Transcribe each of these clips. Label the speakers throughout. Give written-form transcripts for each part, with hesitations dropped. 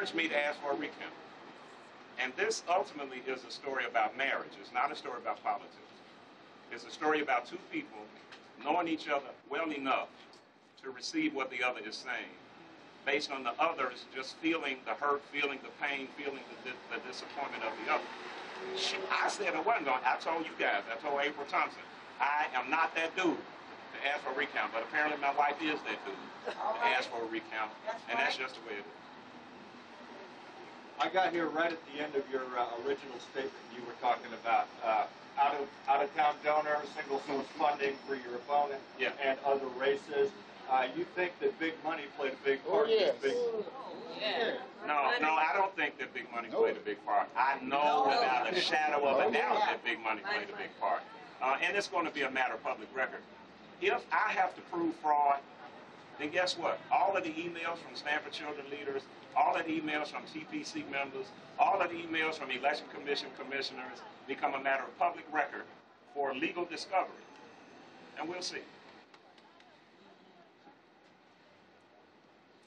Speaker 1: urged me to ask for a recount. And this ultimately is a story about marriage. It's not a story about politics. It's a story about two people knowing each other well enough to receive what the other is saying, based on the others just feeling the hurt, feeling the pain, feeling the disappointment of the other. I said I wasn't going. I told you guys. I told April Thompson, I am not that dude to ask for a recount. But apparently my wife is that dude to ask for a recount, and that's just the way it is.
Speaker 2: I got here right at the end of your original statement. You were talking about out-of-town donors, single-source funding for your opponent, and other races. You think that big money played a big part in this?
Speaker 1: No, I don't think that big money played a big part. I know without a shadow of a doubt that big money played a big part. And it's going to be a matter of public record. If I have to prove fraud, then guess what? All of the emails from Stanford Children Leaders, all of the emails from TPC members, all of the emails from Election Commission commissioners become a matter of public record for legal discovery. And we'll see.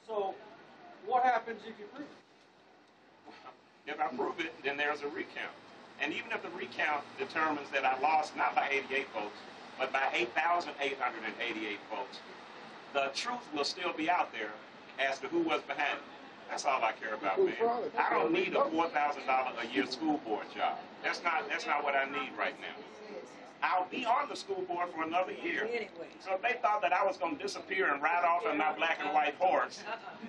Speaker 2: So, what happens if you prove it?
Speaker 1: If I prove it, then there's a recount. And even if the recount determines that I lost not by 88 votes, but by 8,888 votes, the truth will still be out there as to who was behind it. That's all I care about, man. I don't need a $4,000 a year school board job. That's not what I need right now. I'll be on the school board for another year. So if they thought that I was going to disappear and ride off on my black and white horse,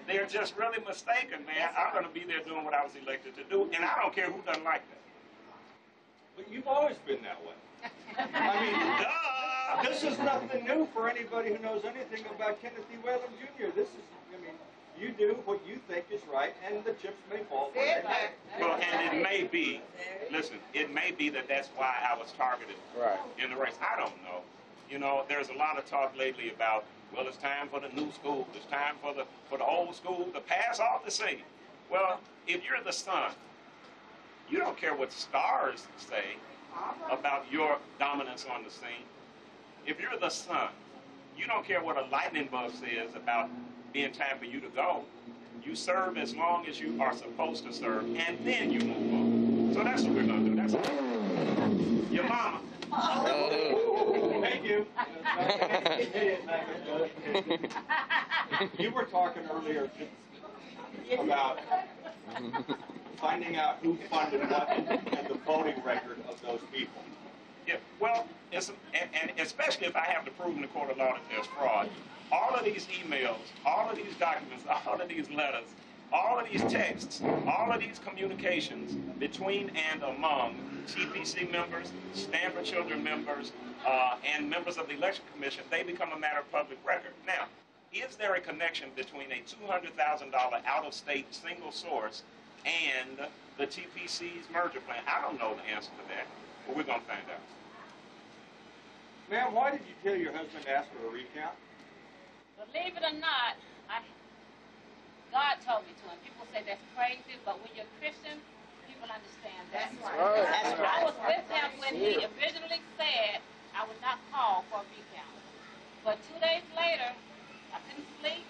Speaker 1: they're just really mistaken, man. I'm going to be there doing what I was elected to do, and I don't care who doesn't like that.
Speaker 2: But you've always been that way. I mean, this is nothing new for anybody who knows anything about Kenneth E. Whalen Jr. This is, I mean, you do what you think is right, and the chips may fall where they may.
Speaker 1: Well, and it may be, listen, it may be that that's why I was targeted in the race. I don't know. You know, there's a lot of talk lately about, well, it's time for the new school. It's time for the old school to pass off the scene. Well, if you're the sun, you don't care what stars say about your dominance on the scene. If you're the sun, you don't care what a lightning bug says about being time for you to go. You serve as long as you are supposed to serve, and then you move on. So that's what we're going to do. That's what your mama.
Speaker 2: Thank you. You were talking earlier about finding out who funded what and the voting record of those people.
Speaker 1: Yeah, well, and especially if I have to prove in the court of law that there's fraud, all of these emails, all of these documents, all of these letters, all of these texts, all of these communications between and among TPC members, Stanford Children members, and members of the Election Commission, they become a matter of public record. Now, is there a connection between a $200,000 out-of-state single source and the TPC's merger plan? I don't know the answer to that, but we're going to find out.
Speaker 2: Ma'am, why did you tell your husband to ask for a recount?
Speaker 3: Believe it or not, God told me to, and people say that's crazy, but when you're Christian, people understand that. That's right. That's right. I was with him when he originally said I would not call for a recount. But 2 days later, I couldn't sleep.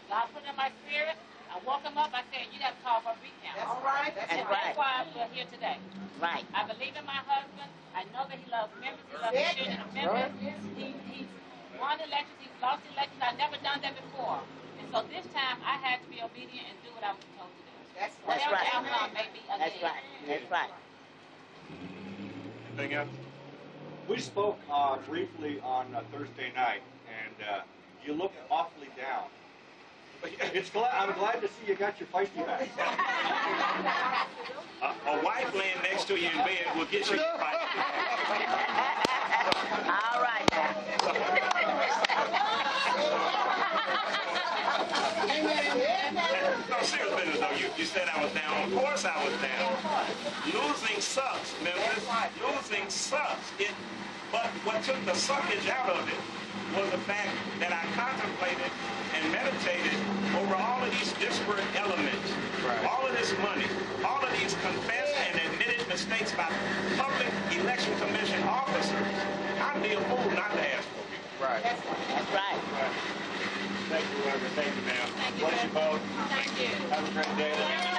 Speaker 3: God put it in my spirit. I woke him up. I said, you got to call for a recount. That's right. And that's why we're here today. Right. I believe in my husband. I know that he loves members. He loves the children of members. He's won elections. He's lost elections. I've never done that before. And so this time, I had to be obedient and do what I was told to do. That's right. Whatever the outcome may be again. That's right. That's right.
Speaker 1: Anything else?
Speaker 2: We spoke briefly on Thursday night, and you look awfully down. I'm glad to see you got your feisty back.
Speaker 1: A wife laying next to you in bed will get you your feisty back.
Speaker 4: All right.
Speaker 1: No, serious business though. You said I was down. Of course I was down. Losing sucks, Memphis. Losing sucks. But what took the suckage out of it was the fact that I contemplated and meditated over all of these disparate elements, all of this money, all of these confessed and admitted mistakes by public election commission officers. I'd be a fool not to ask for it.
Speaker 4: Right. That's right.
Speaker 1: Thank you, Reverend. Thank you, ma'am.
Speaker 3: Thank you.
Speaker 1: Bless you both.
Speaker 3: Thank you.
Speaker 1: Have a great day.